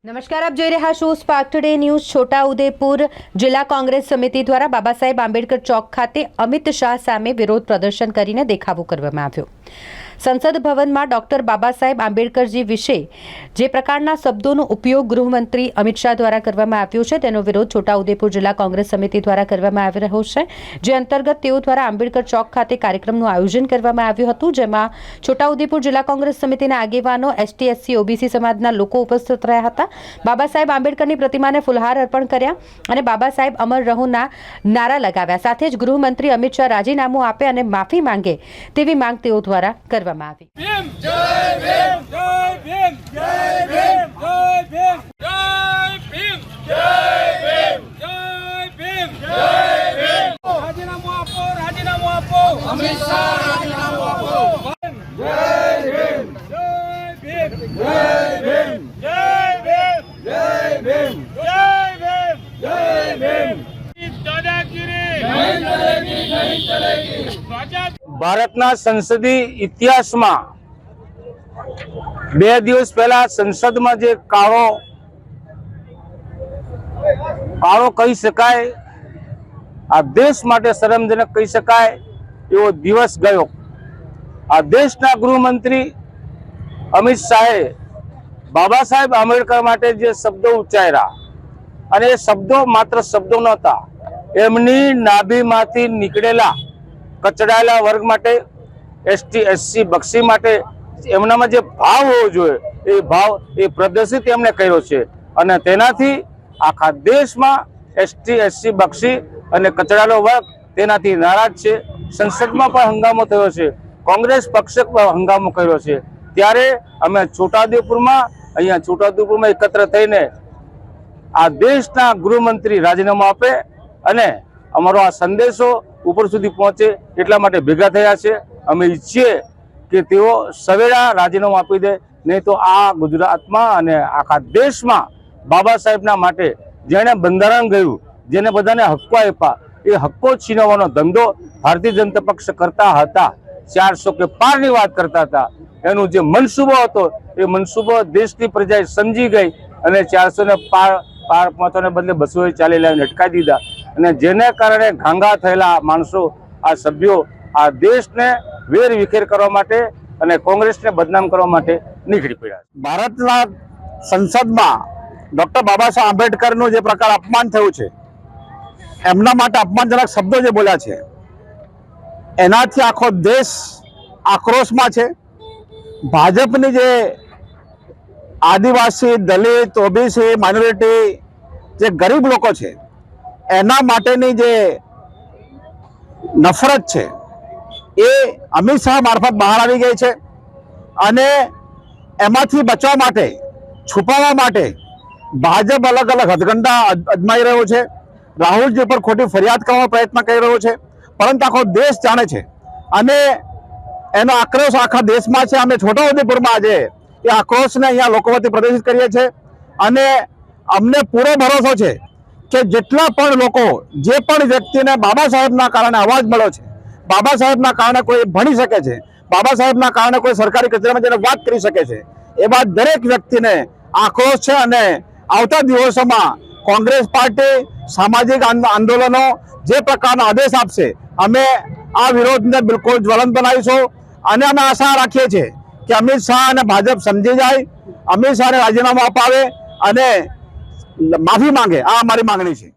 નમસ્કાર, આપ જોઈ રહ્યા છો સ્પાર્ક ટુડે ન્યૂઝ। છોટાઉદેપુર જિલ્લા કોંગ્રેસ સમિતિ દ્વારા બાબા સાહેબ આંબેડકર ચોક ખાતે અમિત શાહ સામે વિરોધ પ્રદર્શન કરીને દેખાવો કરવામાં આવ્યો। સંસદ ભવનમાં ડોક્ટર બાબા સાહેબ આંબેડકરજી વિશે જે પ્રકારના શબ્દોનો ઉપયોગ ગૃહમંત્રી અમિત શાહ દ્વારા કરવામાં આવ્યો છે તેનો વિરોધ છોટાઉદેપુર જિલ્લા કોંગ્રેસ સમિતિ દ્વારા કરવામાં આવી રહ્યો છે, જે અંતર્ગત તેઓ દ્વારા આંબેડકર ચોક ખાતે કાર્યક્રમનું આયોજન કરવામાં આવ્યું હતું, જેમાં છોટાઉદેપુર જિલ્લા કોંગ્રેસ સમિતિના આગેવાનો, એસટી, એસસી, ઓબીસી સમાજના લોકો ઉપસ્થિત રહ્યા હતા। બાબા સાહેબ આંબેડકરની પ્રતિમાને ફૂલહાર અર્પણ કર્યા અને બાબા સાહેબ અમર રહોના નારા લગાવ્યા। સાથે જ ગૃહમંત્રી અમિત શાહ રાજીનામું આપે અને માફી માંગે તેવી માંગ તેઓ દ્વારા કરવામાં આવી। ભીમ જય ભીમ જય ભીમ જય ભીમ જય ભીમ જય ભીમ જય ભીમ જય ભીમ જય ભીમ રાજીનામું આપો અમિત શાહ રાજીનામું આપો જય ભીમ જય ભીમ જય ભીમ જય ભીમ જય ભીમ જય ભીમ જય ભીમ દાદાગીરી નહીં ચલેગી ભાજપ ભારતના સંસદીય ઇતિહાસમાં બે દિવસ પહેલા સંસદમાં જે કાળો કહી શકાય, આ દેશ માટે શરમજનક કહી શકાય એવો દિવસ ગયો। આ દેશના ગૃહમંત્રી અમિત શાહે બાબા સાહેબ આંબેડકર માટે જે શબ્દો ઉચ્ચાર્યા, અને એ શબ્દો માત્ર શબ્દો નહોતા, એમની નાભીમાંથી નીકળેલા કચડાયેલા વર્ગ માટે, એસટી, એસસી, બક્ષી માટે એમનામાં જે ભાવ હોવો જોઈએ એ ભાવ એ પ્રદર્શિત એમણે કર્યો છે, અને તેનાથી આખા દેશમાં એસટી, એસસી, બક્ષી અને કચડાયેલો વર્ગ તેનાથી નારાજ છે। સંસદમાં પણ હંગામો થયો છે, કોંગ્રેસ પક્ષે પણ હંગામો કર્યો છે। ત્યારે અમે છોટાઉદેપુરમાં એકત્ર થઈને આ દેશના ગૃહમંત્રી રાજીનામું આપે અને અમારો આ સંદેશો ઉપર સુધી પહોંચે એટલા માટે ભેગા થયા છે। અમે ઈચ્છીએ કે તેઓ સવેળા રાજીનામું આપી દે, નહીં તો આ ગુજરાતમાં અને આખા દેશમાં બાબા સાહેબના માટે જેણે બંધારણ ગયું, જેને બધાને હક્કો આપ્યા, એ હક્કો છીનવવાનો ધંધો ભારતીય જનતા પક્ષ કરતા હતા। 400 કે પારની વાત કરતા હતા, એનું જે મનસૂબો હતો એ મનસૂબો દેશની પ્રજાએ સમજી ગઈ અને 400 ને પાર પહોંચવાને બદલે 240 લાવીને અટકાવી દીધા, અને જેને કારણે ઘાંગા થયેલા માણસો, આ સભ્યો આ દેશને વેર વિખેર કરવા માટે અને કોંગ્રેસને બદનામ કરવા માટે નીકળી પડ્યા છે। ભારતના સંસદમાં ડોક્ટર બાબા સાહેબ આંબેડકરનું જે પ્રકાર અપમાન થયું છે, એમના માટે અપમાનજનક શબ્દો જે બોલ્યા છે, એનાથી આખો દેશ આક્રોશમાં છે। ભાજપની જે આદિવાસી, દલિત, ઓબીસી, માઇનોરિટી, જે ગરીબ લોકો છે, એના માટેની જે નફરત છે એ અમિત શાહ મારફત બહાર આવી ગઈ છે, અને એમાંથી બચવા માટે, છુપાવવા માટે ભાજપ અલગ અલગ હથગંડા અજમાઈ રહ્યો છે। રાહુલજી પર ખોટી ફરિયાદ કરવાનો પ્રયત્ન કરી રહ્યો છે, પરંતુ આખો દેશ જાણે છે અને એનો આક્રોશ આખા દેશમાં છે। અમે છોટાઉદેપુરમાં આજે એ આક્રોશને અહીંયા લોકો વચ્ચે પ્રદર્શિત કરીએ છીએ, અને અમને પૂરો ભરોસો છે કે જેટલા પણ લોકો, જે પણ વ્યક્તિને બાબા સાહેબના કારણે અવાજ મળ્યો છે, બાબા સાહેબના કારણે કોઈ ભણી શકે છે, બાબા સાહેબના કારણે કોઈ સરકારી કચેરીમાં જઈને વાત કરી શકે છે, એવા દરેક વ્યક્તિને આક્રોશ છે। અને આવતા દિવસોમાં કોંગ્રેસ પાર્ટી, સામાજિક આંદોલનો જે પ્રકારનો આદેશ આપશે, અમે આ વિરોધને બિલકુલ જ્વલંત બનાવીશું, અને અમે આશા રાખીએ છીએ કે અમિત શાહ અને ભાજપ સમજી જાય, અમિત શાહને રાજીનામું અપાવે અને માફી માંગે। આ અમારી માંગણી છે।